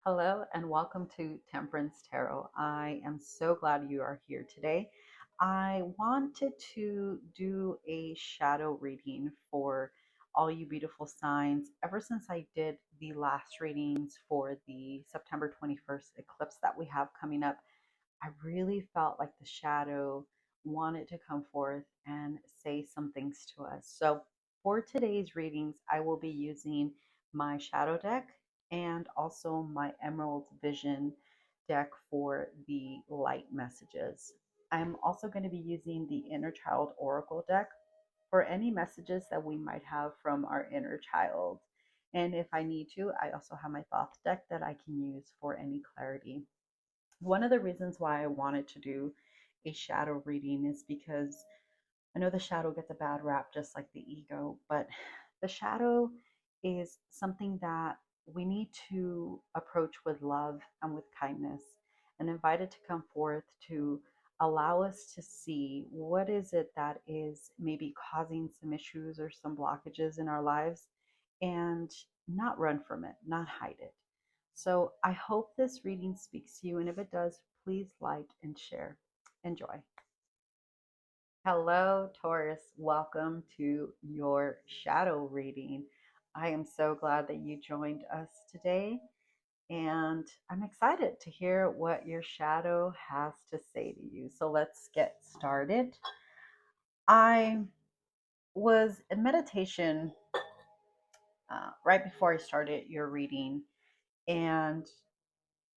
Hello and welcome to Temperance Tarot. I am so glad you are here today. I wanted to do a shadow reading for all you beautiful signs. Ever since I did the last readings for the September 21st eclipse that we have coming up, I really felt like the shadow wanted to come forth and say some things to us. So, for today's readings, I will be using my shadow deck and also my Emerald Vision deck for the light messages. I'm also going to be using the Inner Child Oracle deck for any messages that we might have from our inner child. And if I need to, I also have my Thoth deck that I can use for any clarity. One of the reasons why I wanted to do a shadow reading is because I know the shadow gets a bad rap just like the ego, but the shadow is something that we need to approach with love and with kindness and invite it to come forth to allow us to see what is it that is maybe causing some issues or some blockages in our lives and not run from it, not hide it. So I hope this reading speaks to you, and if it does, please like and share. Enjoy. Hello, Taurus. Welcome to your shadow reading. I am so glad that you joined us today, and I'm excited to hear what your shadow has to say to you. So let's get started. I was in meditation right before I started your reading, and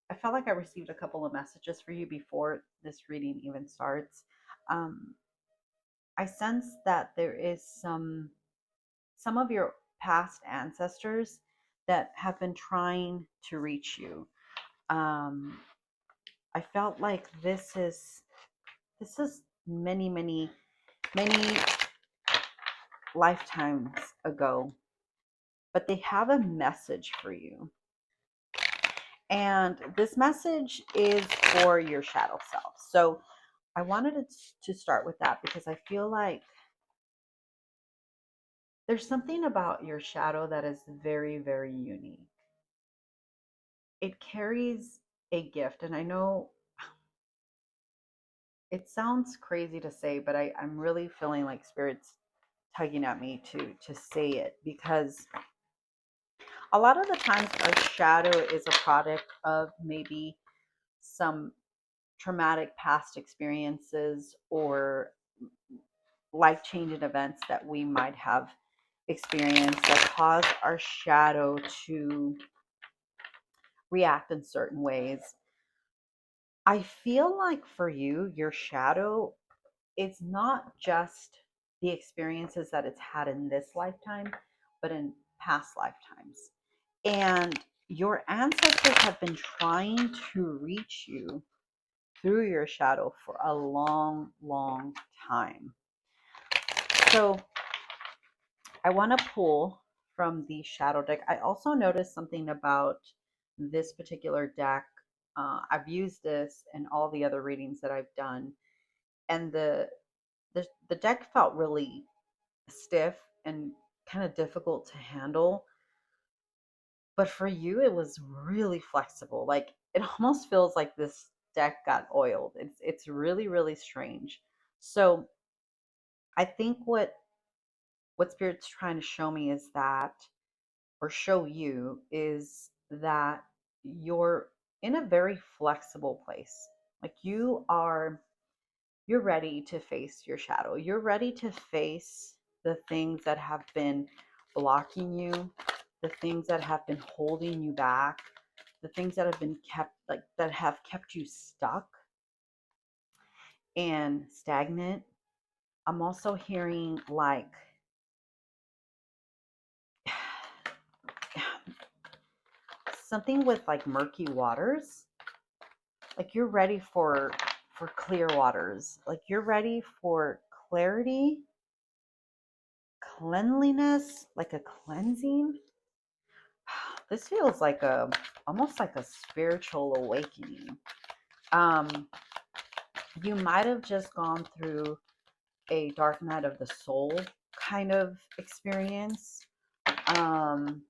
I felt like I received a couple of messages for you before this reading even starts. Um, I sense that there is some of your past ancestors that have been trying to reach you. Um, I felt like this is many lifetimes ago, but they have a message for you. And this message is for your shadow self. So I wanted to start with that because I feel like there's something about your shadow that is very, very unique. It carries a gift. And I know it sounds crazy to say, but I'm really feeling like spirit's tugging at me to say it because a lot of the times our shadow is a product of maybe some traumatic past experiences or life-changing events that we might have experienced that cause our shadow to react in certain ways. I feel like for you, your shadow, it's not just the experiences that it's had in this lifetime, but in past lifetimes. And your ancestors have been trying to reach you through your shadow for a long, long time. So I want to pull from the shadow deck. I also noticed something about this particular deck. I've used this in all the other readings that I've done, and the deck felt really stiff and kind of difficult to handle. But for you, it was really flexible. Like it almost feels like this deck got oiled. It's really, really strange. So I think what Spirit's trying to show me is that, or show you, is that you're in a very flexible place. Like you're ready to face your shadow. You're ready to face the things that have been blocking you, the things that have been holding you back, the things that have been kept, like that have kept you stuck and stagnant. I'm also hearing like something with like murky waters. Like you're ready for clear waters. Like you're ready for clarity, cleanliness, like a cleansing. This feels like a almost like a spiritual awakening. Um, you might have just gone through a dark night of the soul kind of experience. Um,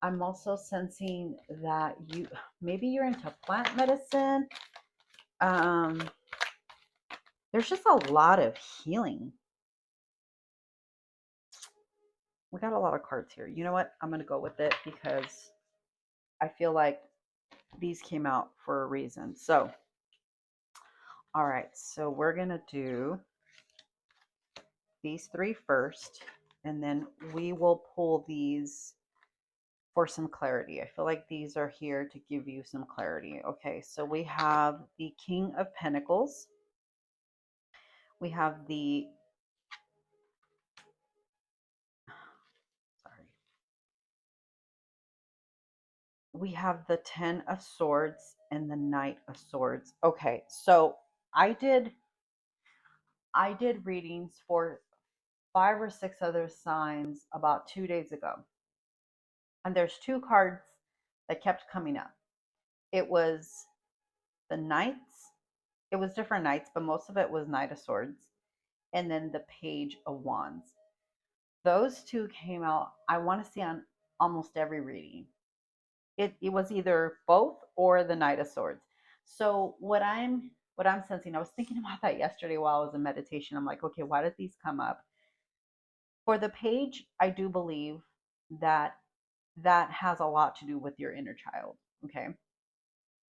I'm also sensing that maybe you're into plant medicine. Um, there's just a lot of healing. We got a lot of cards here. You know what? I'm going to go with it because I feel like these came out for a reason. So, all right. So we're going to do these three first, and then we will pull these for some clarity. I feel like these are here to give you some clarity. Okay. So we have the King of Pentacles. We have sorry. We have the 10 of Swords and the Knight of Swords. Okay. So I did readings for 5 or 6 other signs about 2 days ago. And there's two cards that kept coming up. It was the Knights. It was different Knights, but most of it was Knight of Swords. And then the Page of Wands. Those two came out, I want to see on almost every reading. It was either both or the Knight of Swords. So what I'm sensing, I was thinking about that yesterday while I was in meditation. I'm like, okay, why did these come up? For the Page, I do believe that that has a lot to do with your inner child. Okay.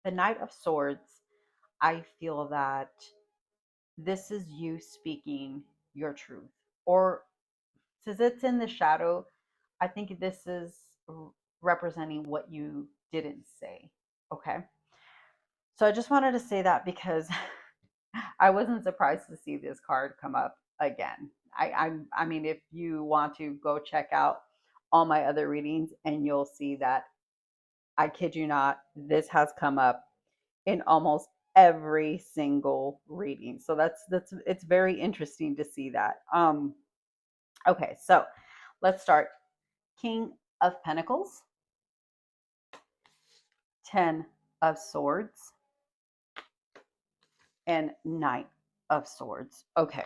The Knight of Swords, I feel that this is you speaking your truth. Or since it's in the shadow, I think this is representing what you didn't say. Okay. So I just wanted to say that because I wasn't surprised to see this card come up again. I mean, if you want to go check out all my other readings, and you'll see that I kid you not, this has come up in almost every single reading. So that's it's very interesting to see that. Okay, so let's start. King of Pentacles, 10 of Swords, and Knight of Swords. Okay.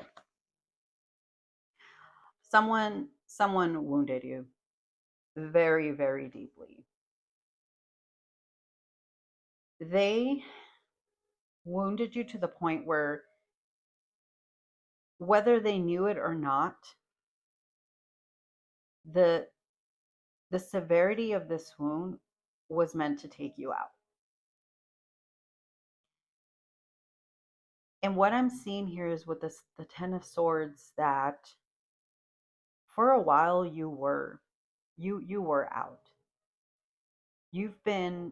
Someone wounded you very, very deeply. They wounded you to the point where, whether they knew it or not, the the severity of this wound was meant to take you out. And what I'm seeing here is with this, the 10 of Swords, that for a while you were out. You've been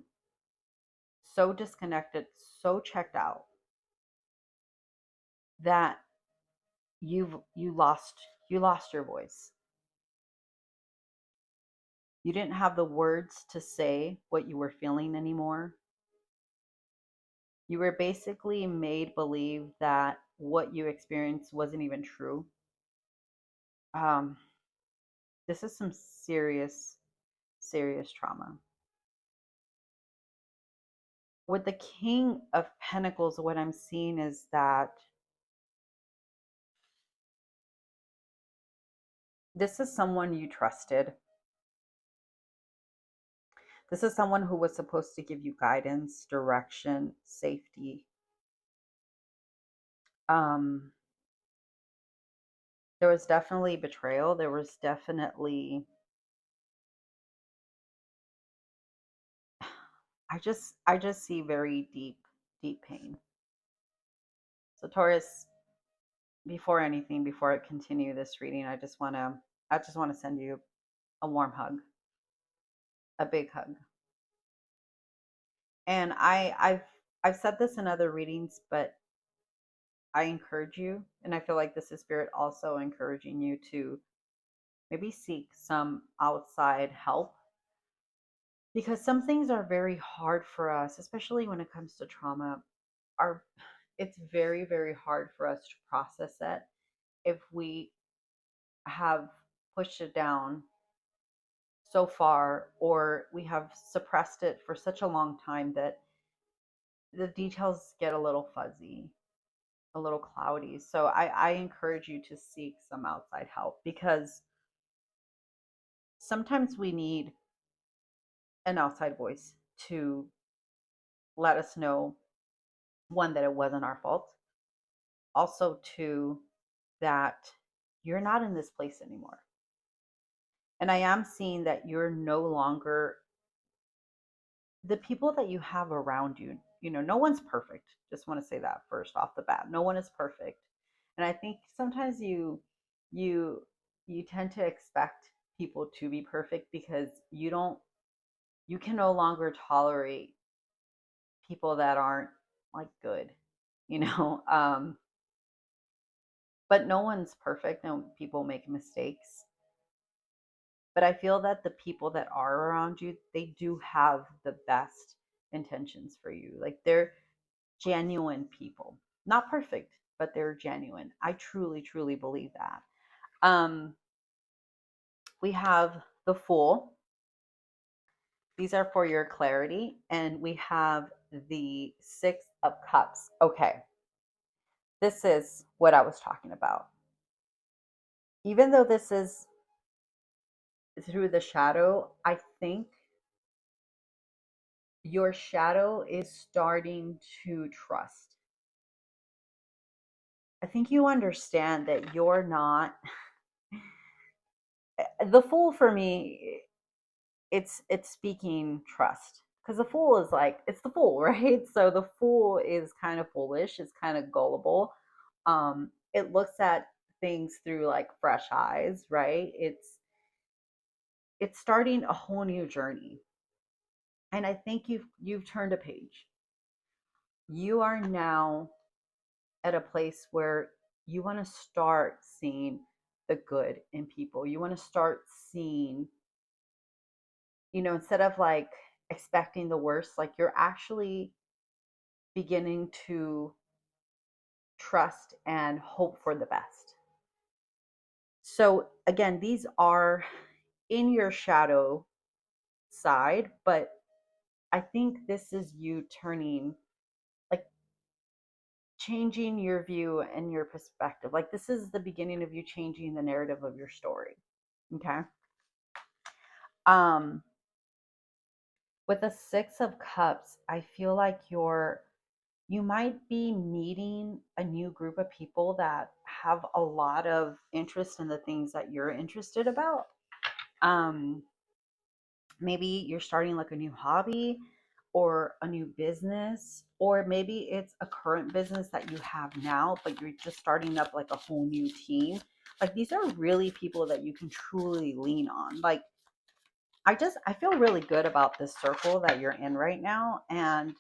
so disconnected, so checked out, that you lost your voice. You didn't have the words to say what you were feeling anymore. You were basically made believe that what you experienced wasn't even true. Um, this is some serious, serious trauma. With the King of Pentacles, what I'm seeing is that this is someone you trusted. This is someone who was supposed to give you guidance, direction, safety. Um, there was definitely betrayal. There was definitely, I just see very deep, deep pain. So Taurus, before anything, before I continue this reading, I just want to send you a warm hug, a big hug. And I've said this in other readings, but I encourage you, and I feel like this is Spirit also encouraging you to maybe seek some outside help, because some things are very hard for us, especially when it comes to trauma. Our It's very, very hard for us to process it if we have pushed it down so far, or we have suppressed it for such a long time that the details get a little fuzzy, a little cloudy. So I encourage you to seek some outside help, because sometimes we need an outside voice to let us know, one, that it wasn't our fault. Also, two, that you're not in this place anymore. And I am seeing that you're no longer the people that you have around you. You know, no one's perfect. Just want to say that first off the bat. No one is perfect. And I think sometimes you you tend to expect people to be perfect because you can no longer tolerate people that aren't like good, you know. But no one's perfect and people make mistakes. But I feel that the people that are around you, they do have the best intentions for you. Like they're genuine people. Not perfect, but they're genuine. I truly, truly believe that. Um, we have the Fool. These are for your clarity. And we have the Six of Cups. Okay, this is what I was talking about. Even though this is through the shadow, I think your shadow is starting to trust. I think you understand that you're not the Fool. For me, it's speaking trust, because the Fool is like, it's the Fool, right? So the Fool is kind of foolish, it's kind of gullible. It looks at things through like fresh eyes, right? It's starting a whole new journey. And I think you've turned a page. You are now at a place where you want to start seeing the good in people. You want to start seeing, instead of like expecting the worst, like you're actually beginning to trust and hope for the best. So, again, these are in your shadow side, but I think this is you turning, like, changing your view and your perspective. Like, this is the beginning of you changing the narrative of your story. Okay. Um, with the Six of Cups, I feel like you might be meeting a new group of people that have a lot of interest in the things that you're interested about. Um, maybe you're starting like a new hobby or a new business, or maybe it's a current business that you have now, but you're just starting up like a whole new team. Like these are really people that you can truly lean on. Like I feel really good about this circle that you're in right now. And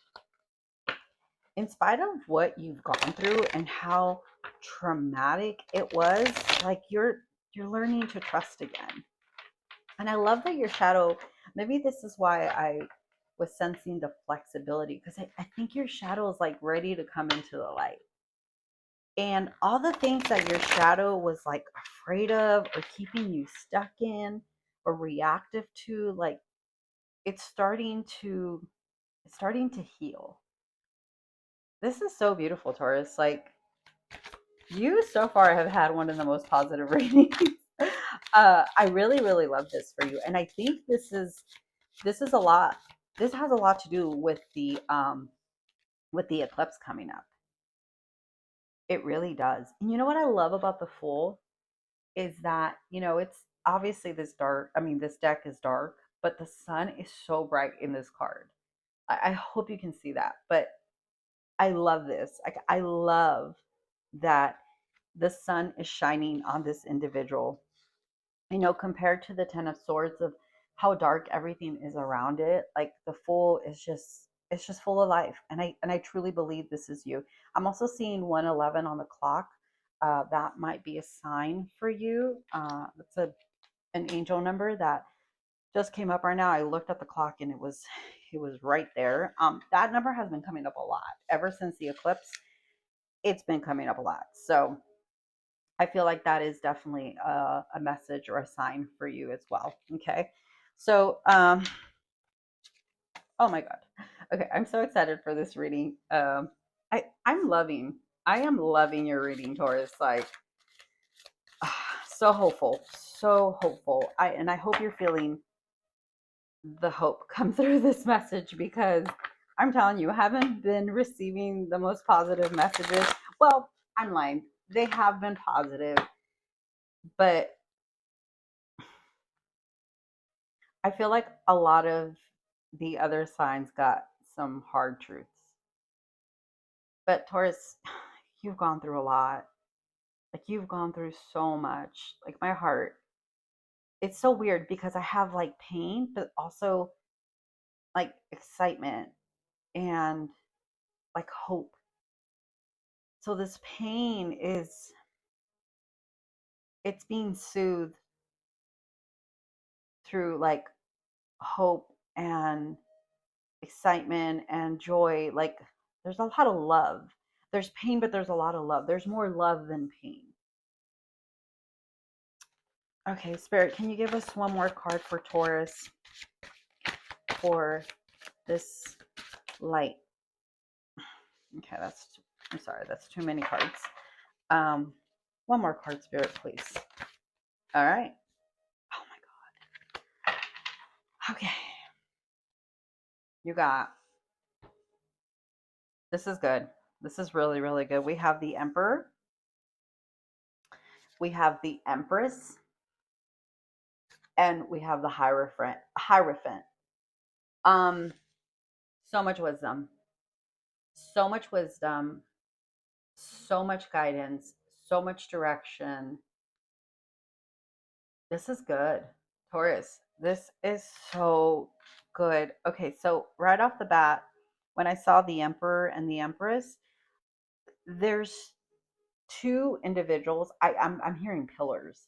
in spite of what you've gone through and how traumatic it was, like you're learning to trust again. And I love that your shadow, maybe this is why I was sensing the flexibility, because I think your shadow is like ready to come into the light. And all the things that your shadow was like afraid of or keeping you stuck in or reactive to, like it's starting to heal. This is so beautiful, Taurus. Like you so far have had one of the most positive readings. I really, really love this for you. And I think this is a lot. This has a lot to do with the eclipse coming up. It really does. And you know what I love about the Fool is that, it's obviously this dark, I mean, this deck is dark, but the sun is so bright in this card. I hope you can see that. But I love this. I love that the sun is shining on this individual. Compared to the Ten of Swords, of how dark everything is around it, like the Fool is just, it's just full of life. And I truly believe this is you. I'm also seeing 111 on the clock. That might be a sign for you. That's an angel number that just came up right now. I looked at the clock and it was right there. That number has been coming up a lot ever since the eclipse. It's been coming up a lot. So I feel like that is definitely a message or a sign for you as well. Okay. So, oh my God. Okay. I'm so excited for this reading. I am loving your reading, Taurus. Like, so hopeful, so hopeful. I hope you're feeling the hope come through this message, because I'm telling you, I haven't been receiving the most positive messages. Well, I'm lying. They have been positive, but I feel like a lot of the other signs got some hard truths. But Taurus, you've gone through a lot. Like, you've gone through so much. Like, my heart, it's so weird because I have like pain, but also like excitement and like hope. So this pain is, it's being soothed through like hope and excitement and joy. Like, there's a lot of love. There's pain, but there's a lot of love. There's more love than pain. Okay, Spirit, can you give us one more card for Taurus for this light? Okay, I'm sorry, that's too many cards. One more card, Spirit, please. All right. Oh my God. Okay. You got, this is good. This is really, really good. We have the Emperor. We have the Empress. And we have the Hierophant. Um, so much wisdom. So much wisdom. So much guidance. So much direction. This is good. Taurus, this is so good. Okay, so right off the bat, when I saw the Emperor and the Empress, there's two individuals. I'm hearing pillars.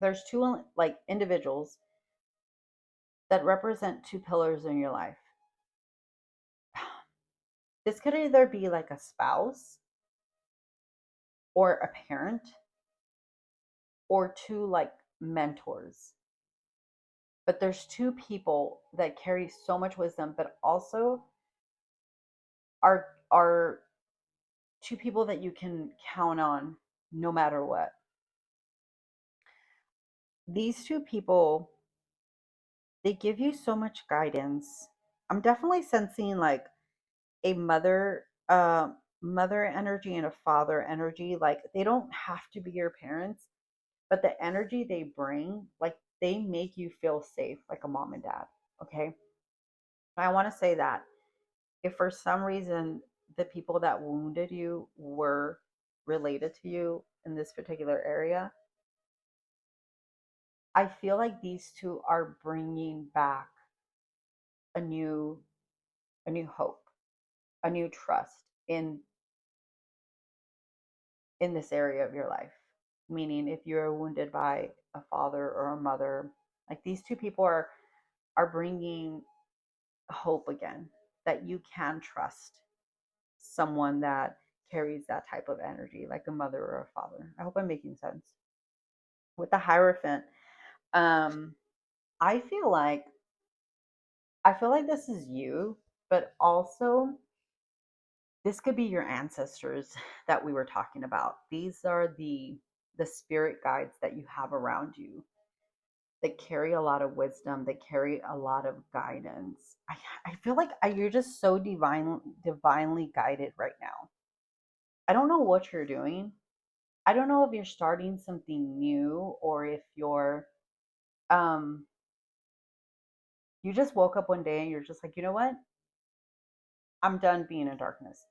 There's two like individuals that represent two pillars in your life. This could either be like a spouse or a parent or two like mentors. But there's two people that carry so much wisdom, but also are two people that you can count on no matter what. These two people, they give you so much guidance. I'm definitely sensing like a mother energy and a father energy. Like, they don't have to be your parents, but the energy they bring, like, they make you feel safe like a mom and dad. Okay, I want to say that if for some reason the people that wounded you were related to you in this particular area, I feel like these two are bringing back a new hope, a new trust in this area of your life. Meaning, if you're wounded by a father or a mother, like, these two people are bringing hope again, that you can trust someone that carries that type of energy, like a mother or a father. I hope I'm making sense. With the Hierophant, um, I feel like this is you, but also this could be your ancestors that we were talking about. These are the spirit guides that you have around you that carry a lot of wisdom, that carry a lot of guidance. I feel like you're just so divinely guided right now. I don't know what you're doing. I don't know if you're starting something new, or if um you just woke up one day and you're just like, you know what? I'm done being in darkness.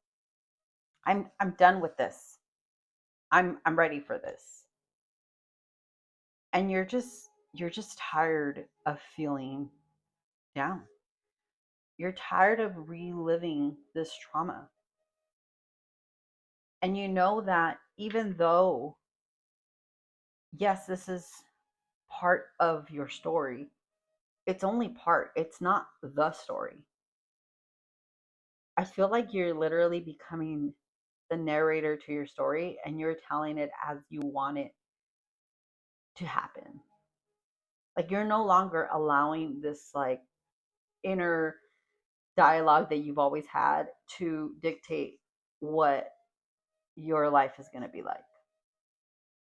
I'm done with this. I'm ready for this. And you're just tired of feeling down. You're tired of reliving this trauma. And you know that even though, yes, this is part of your story, it's only part, it's not the story. I feel like you're literally becoming the narrator to your story, and you're telling it as you want it to happen. Like, you're no longer allowing this like inner dialogue that you've always had to dictate what your life is going to be like.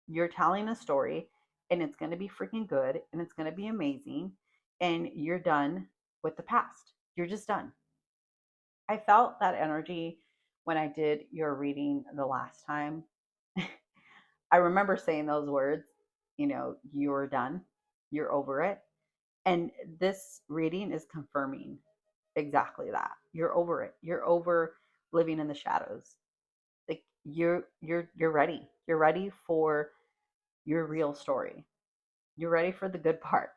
You're telling a story, and it's going to be freaking good, and it's going to be amazing, and you're done with the past. You're just done. I felt that energy when I did your reading the last time. I remember saying those words, you're done, you're over it. And this reading is confirming exactly that. You're over it. You're over living in the shadows. Like you're ready. You're ready for your real story. You're ready for the good part.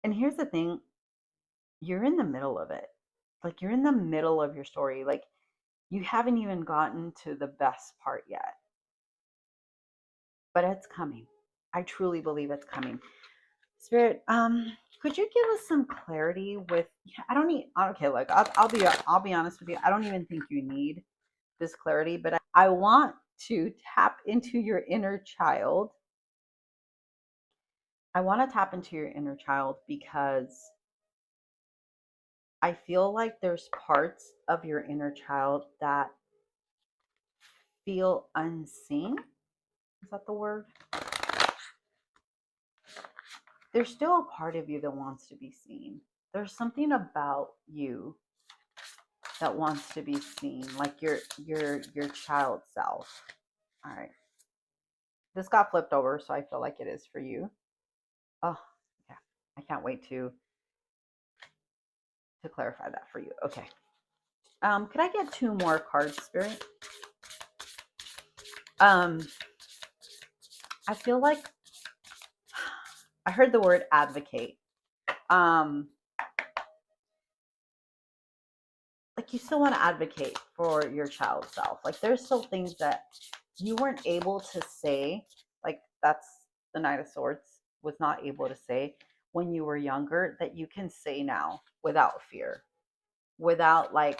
And here's the thing, you're in the middle of it. Like you're in the middle of your story. Like you haven't even gotten to the best part yet. But it's coming. I truly believe it's coming. Spirit, could you give us some clarity with? I don't need. Okay, look, I'll be honest with you. I don't even think you need this clarity, but I want to tap into your inner child. I want to tap into your inner child because I feel like there's parts of your inner child that feel unseen. Is that the word? There's still a part of you that wants to be seen. There's something about you that wants to be seen, like your child self. All right. This got flipped over, so I feel like it is for you. Oh, yeah. I can't wait to clarify that for you. Okay. Could I get 2 more cards, Spirit? I feel like I heard the word advocate. Like you still want to advocate for your child self. Like there's still things that you weren't able to say. Like that's the Knight of Swords was not able to say when you were younger that you can say now without fear, without like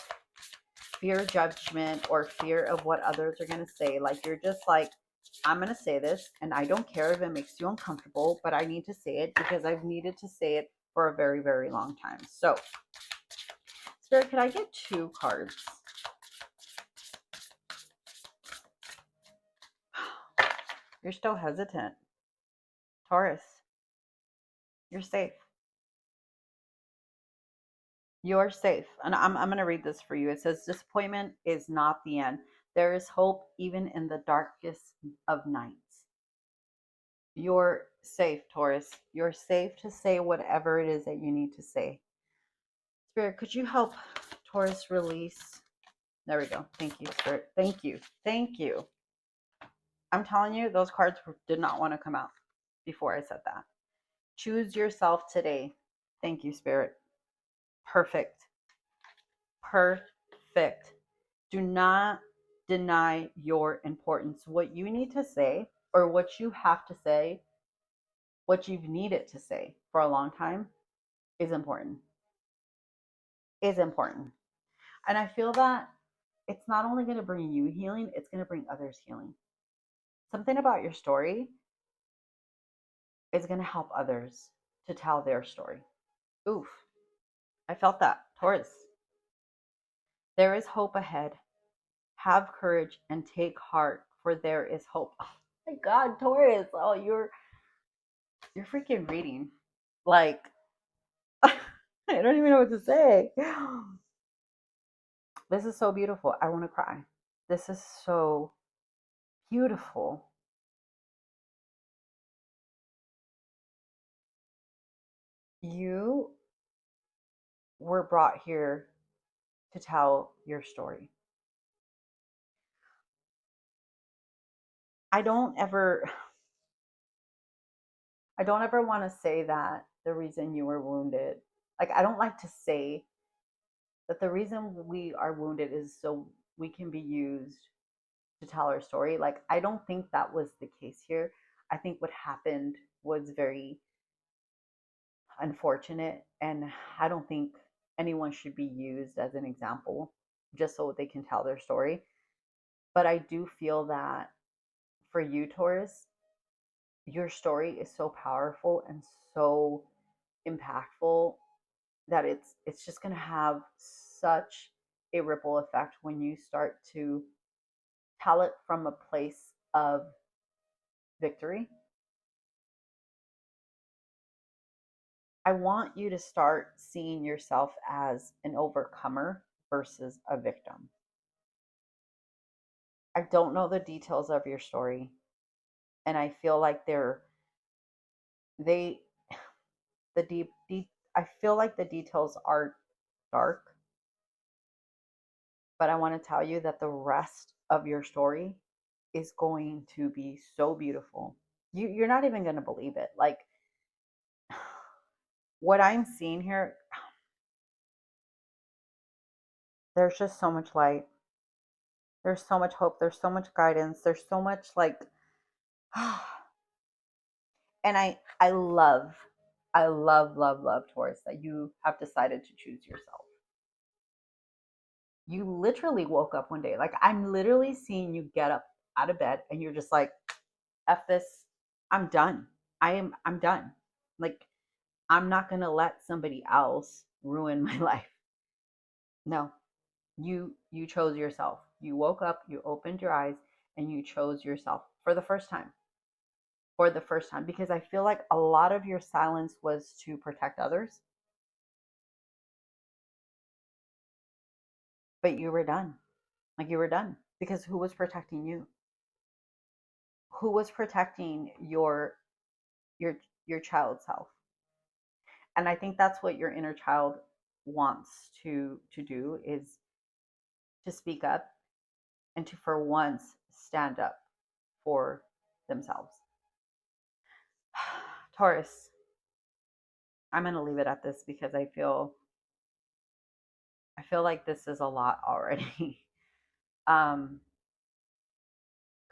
fear judgment or fear of what others are going to say. Like you're just like, I'm going to say this and I don't care if it makes you uncomfortable, but I need to say it because I've needed to say it for a very, very long time. So, Spirit, could I get 2 cards? You're still hesitant. Taurus, you're safe. You're safe. And I'm going to read this for you. It says, disappointment is not the end. There is hope even in the darkest of nights. You're safe, Taurus. You're safe to say whatever it is that you need to say. Spirit, could you help Taurus release? There we go. Thank you, Spirit. Thank you. Thank you. I'm telling you, those cards did not want to come out before I said that. Choose yourself today. Thank you, Spirit. Perfect. Perfect. Do not deny your importance. What you need to say, or what you have to say, what you've needed to say for a long time is important. Is important. And I feel that it's not only going to bring you healing, it's going to bring others healing. Something about your story is going to help others to tell their story. Oof. I felt that. Taurus. There is hope ahead. Have courage and take heart, for there is hope. Oh my God, Taurus. Oh, you're freaking reading. Like, I don't even know what to say. This is so beautiful. I want to cry. This is so beautiful. You were brought here to tell your story. I don't ever want to say that the reason you were wounded, like I don't like to say that the reason we are wounded is so we can be used to tell our story. Like I don't think that was the case here. I think what happened was very unfortunate, and I don't think anyone should be used as an example just so they can tell their story. But I do feel that for you, Taurus, your story is so powerful and so impactful that it's just going to have such a ripple effect when you start to tell it from a place of victory. I want you to start seeing yourself as an overcomer versus a victim. I don't know the details of your story, and I feel like they the I feel like the details are dark, but I want to tell you that the rest of your story is going to be so beautiful. You're not even going to believe it. Like what I'm seeing here, there's just so much light. There's so much hope. There's so much guidance. There's so much like and I love Taurus that you have decided to choose yourself. You literally woke up one day. Like I'm literally seeing you get up out of bed and you're just like, F this, I'm done. I'm done. Like I'm not gonna let somebody else ruin my life. No. You chose yourself. You woke up, you opened your eyes, and you chose yourself for the first time. For the first time. Because I feel like a lot of your silence was to protect others, but you were done. Like you were done. Because who was protecting you? Who was protecting your your child's health? And I think that's what your inner child wants to do is to speak up and to for once stand up for themselves. Taurus, I'm going to leave it at this because I feel like this is a lot already. um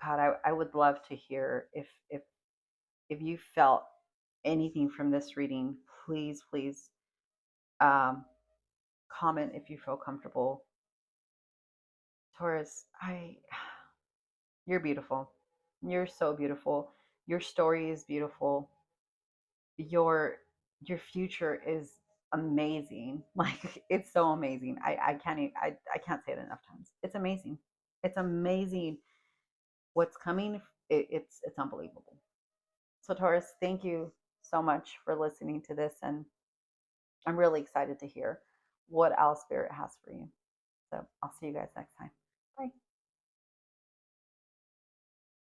God, I would love to hear if you felt anything from this reading, please um comment if you feel comfortable. Taurus, I you're beautiful. You're so beautiful. Your story is beautiful. Your your future is amazing. Like it's so amazing. I can't even, I can't say it enough times. It's amazing. It's amazing what's coming. It's unbelievable. So Taurus, thank you so much for listening to this, and I'm really excited to hear what else Spirit has for you. So I'll see you guys next time. Bye.